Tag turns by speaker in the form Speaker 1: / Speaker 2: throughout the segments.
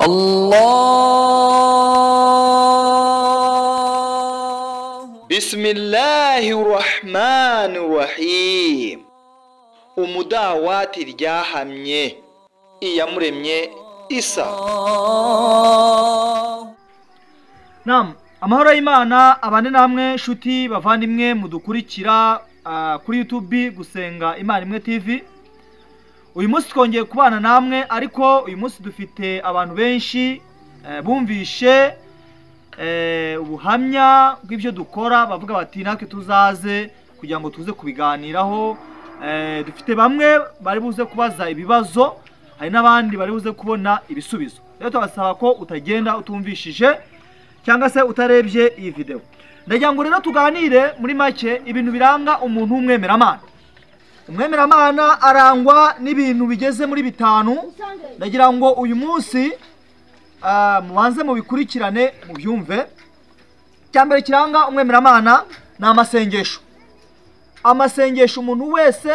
Speaker 1: Bismillahirrahmanirrahim. Umudawati ryahamye iyamuremye Isa.
Speaker 2: Naam, amahoro y'Imana abane namwe shuti bavandimwe mudukurikira kuri YouTube gusenga Imana imwe TV. Uyu munsi twongeye kubana namwe, ariko uyu munsi dufite abantu benshi bumvishe ubuhamya bw'ibyo dukora, bavuga bati natwe tuzaze kugira ngo tuze kubiganiraho. Dufite bamwe bari buze kubaza ibibazo, hari n'abandi bari buze kubona ibisubizo. Rero tubasaba ko utagenda utumvishije cyangwa se utarebye iyi video. Ndagira ngo rero tuganire muri make ibintu biranga umuntu w'umwemeramana. Umwemeramana arangwa n'ibintu bigeze muri bitanu. Ndagira ngo uyu munsi mubanze mubikurikirane mubyumve. Cyambere kiranga umwemeramana ni amasengesho. Amasengesho umuntu wese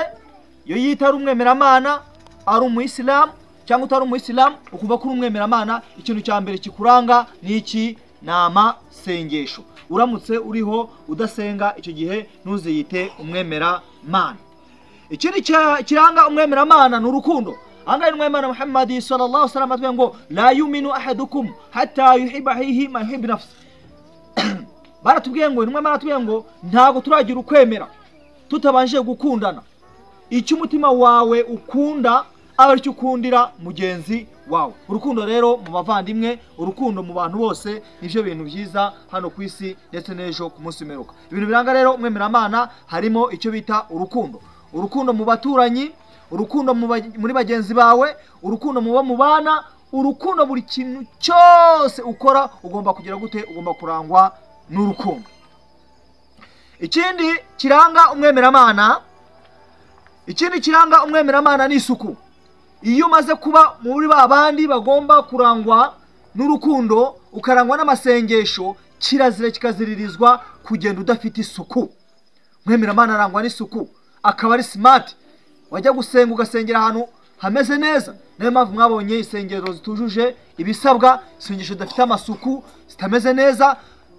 Speaker 2: yo yita ari umwemeramana, ari umuyisilamu cyangwa utari umuyisilamu, ukuva kuri umwemeramana, ikintu cyambere kikuranga ni iki? Ni amasengesho. Uramutse uriho udasenga, icyo gihe ntuziyite umwemeramana. Ikindi kiranga umwemeramana ni urukundo. Angaye umwemeramana Muhammad sallallahu alaihi wasallam atubwiye ngo la yuminu ahadukum hatta yuhibba hihi ma yuhibbu nafsi. Baratubwiye ngo umwemeramana atubwiye ngo ntago turagira ukwemera tutabanje gukundana. Icyo umutima wawe ukunda aba ari cyo ukundira mugenzi wawe. Urukundo rero mu bavandimwe, urukundo mu bantu bose, nivyo bintu byiza hano ku isi ndetse n'ejo ku munsi meruka. Ibintu biranga rero umwemeramana harimo icyo bita urukundo. Urukundo mu baturanyi, urukundo muri bagenzi bawe, urukundo mu bo mubana, urukundo buri kintu cyose ukora ugomba kugira gute? Ugomba kurangwa n'urukundo. Ikindi kiranga umwemeramana ni isuku. Iyo umaze kuba muri babandi bagomba kurangwa n'urukundo, ukarangwa n'amasengesho, kirazira kikaziririzwa kugenda udafite isuku. Umwemeramana arangwa n'isuku, akaba ari smart. Wajya gusenga ugasengera ahantu hameze neza. Niyo mpamvu mwabonye isengero zitujuje ibisabwa, isengesho dafite amasuku, zitameze neza,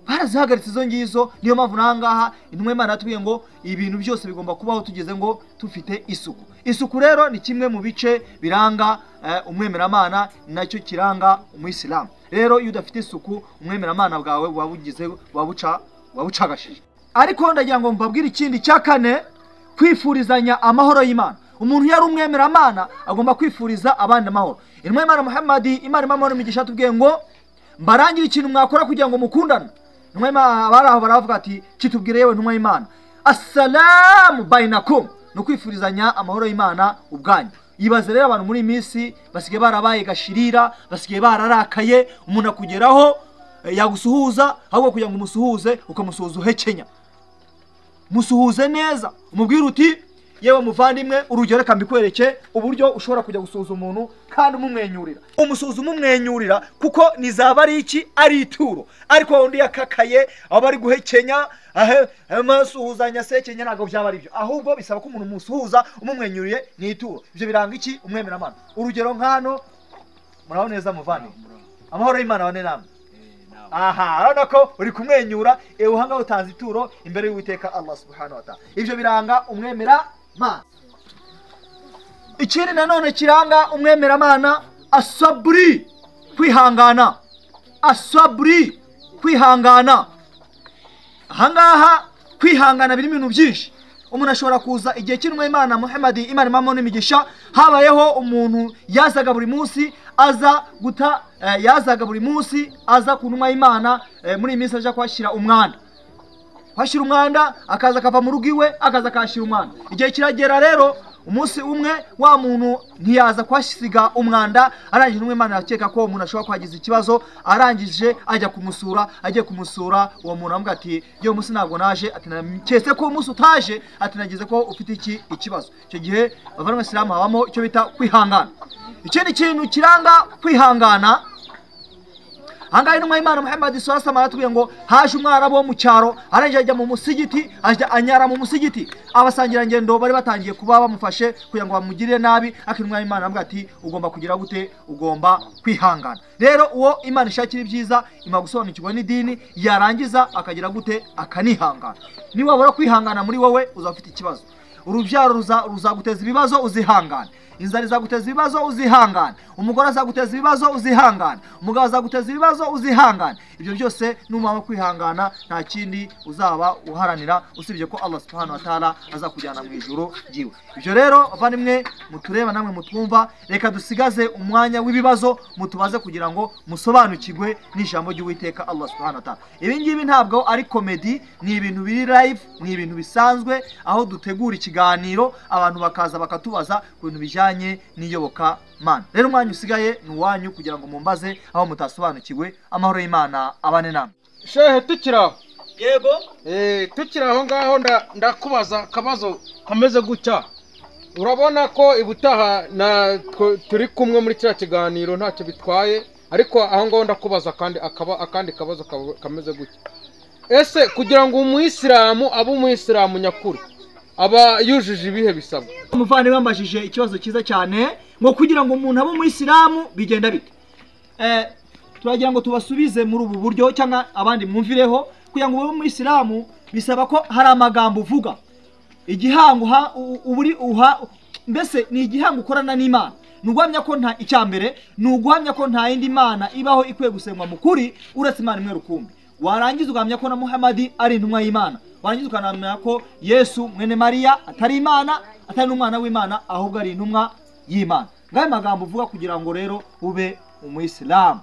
Speaker 2: barazihagaritse izo ngizo. Niyo mpamvu nangaha Imana yatubwiye ngo ibintu byose bigomba kubaho tugeze ngo tufite isuku. Isuku rero ni kimwe mu bice biranga umwemeramana, nacyo kiranga umuyisilamu. Rero iyo udafite isuku, umwemeramana bwawe wabucagashije. Ariko ndagira ngo mbabwire ikindi cya kane, kwifurizanya amahoro y'Imana. Umuntu yari umwemeramana agomba kwifuriza abandi amahoro. Imana Muhammad Imana imamahoro imigisha tubwiye ngo mbarangira ikintu mwakora kugira ngo mukundane. Imana baraho baravuga ati kitubwire yewe ntumwa y'Imana, assalamu bainakum, no kwifurizanya amahoro y'Imana ubwanyu. Yibaze rero abantu muri iminsi basigaye barabaye gashirira, basigaye bararakaye, umuntu akugeraho yagusuhuza, ahubwo kugira ngo umusuhuze ukamusuhuza uhekenya. Musuhuze neza, umubwira uti yewe muvandimwe, urugero reka mbikwereke uburyo ushobora kujya gusuhuza umuntu kandi umumwenyurira. Umusuhuza umumwenyurira kuko nizaba ari iki? Ari ituro. Ariko undi yakakaye aba ari guhekenya, amasuhuzanya sekenya, ntago byaba ari byo. Ahubwo bisaba ko umuntu musuhuza umumwenyuriye ni ituro. Ibyo biranga iki? Umwemeramana. Urugero nkano muraho neza muvandimwe, amahoro y'Imana wane namwe. Aha, arona ko uri kumwenyura, uhanga utanze ituro imbere y'Uwiteka Allah subhanahu wa ta'ala. Ibyo biranga umwemeramana. Ikindi nanone kiranga umwemeramana, asabri, kwihangana. Asabri, kwihangana. Ahangaha kwihangana birimo ibintu byinshi. Umuntu ashobora kuza igihe cy'Imana Muhammad Imana imamahoro n'imigisha, habayeho umuntu yazaga buri munsi aza ku ntumwa y'Imana, muri iminsi aje kwashyira umwanda. Kwashyira umwanda, akaza akava mu rugo iwe, akaza akashyira umwanda. Igihe kiragera rero, umunsi umwe wa muntu ntiyaza kwasiga umwanda, arangije n'umwe Imana yakeka ko umuntu ashobora kwagiza ikibazo, arangije ajya kumusura. Agiye kumusura, uwo muntu amuga ati yo munsi ntabwo naje, ati naketse ko umunsi utaje, ati nagize ko ufite ikibazo. Icyo gihe bavandimwe Islamu habamo icyo bita kwihangana. Ikindi kintu kiranga kwihangana ahangaha intumwa y'Imana Muhammad sallallahu alaihi wasallam aratubwiye ngo haje umwarabu wo mu cyaro arangije ajya mu musigiti, ajya anyara mu musigiti. Abasangira ngendo bari batangiye kuba bamufashe kugira ngo bamugirire nabi, akintumwa y'Imana avuga ati ugomba kugira gute, ugomba kwihangana. Rero uwo Imana ishakira ibyiza ima gusobanukirwa n'idini, yarangiza akagira gute, akanihangana. Ni wabura kwihangana muri wowe uzafite ikibazo. Urubyaro ruzaguteza ibibazo, uzihangana. Inzara izaguteza ibibazo, uzihangana. Umugore azaguteza ibibazo, uzihangana. Umugabo azaguteza ibibazo, uzihangana. Ibyo byose numara kwihangana nta kindi uzaba uharanira usibye ko Allah subhanahu wa ta'ala azakujyana mu ijuru giwe. Ibyo rero bavandimwe mutureba namwe mutwumva, reka dusigaze umwanya w'ibibazo mutubaze kugira ngo musobanukirwe n'ijambo ry'Uwiteka Allah subhanahu wa ta'ala. Ibi ngibi ntabwo ari comedy, ni ibintu biri live, ni ibintu bisanzwe aho dutegura ikiganiro abantu bakaza bakatubaza ku bintu bijanye n'iyoboka mana. Rero umwanya usigaye ni uwanyu kugira ngo mumbaze aho mutasobanukiwe. Amahoro y'Imana abane namwe.
Speaker 3: Shehe tukiraho.
Speaker 2: Yego.
Speaker 3: Tukiraho ngaho ndakubaza kabazo kameze gutya. Urabona ko ibutaha na turi kumwe muri cya kiganiro ntacyo bitwaye, ariko aho ngaho ndakubaza akandi kabazo kameze gutya. Ese kugira ngo umuyisilamu abe umuyisilamu nyakuri aba yujuje ibihe bisabwa?
Speaker 2: Umuvandimwe wambajije ikibazo cyiza cyane ngo kugira ngo umuntu abe umuyisilamu bigenda bite. Turagira ngo tubasubize muri ubu buryo cyangwa abandi mwumvireho. Kugira ngo ube umuyisilamu bisaba ko hari amagambo uvuga, igihango uburi mbese ni igihango ukorana n'Imana. Nuguhamya ko nta icyambere, nuguhamya ko nta yindi Mana ibaho ikwiye gusengwa mukuri uretse Imana imwe rukumbi. Warangiza ugamya ko na Muhammad ari intumwa y'Imana. Warangiza ukanamenya ko Yesu mwene Maria atari Imana, atari n'umwana w'Imana, ahubwo ari intumwa y'Imana. Ngaye magambo uvuga kugira ngo rero ube umuyisilamu.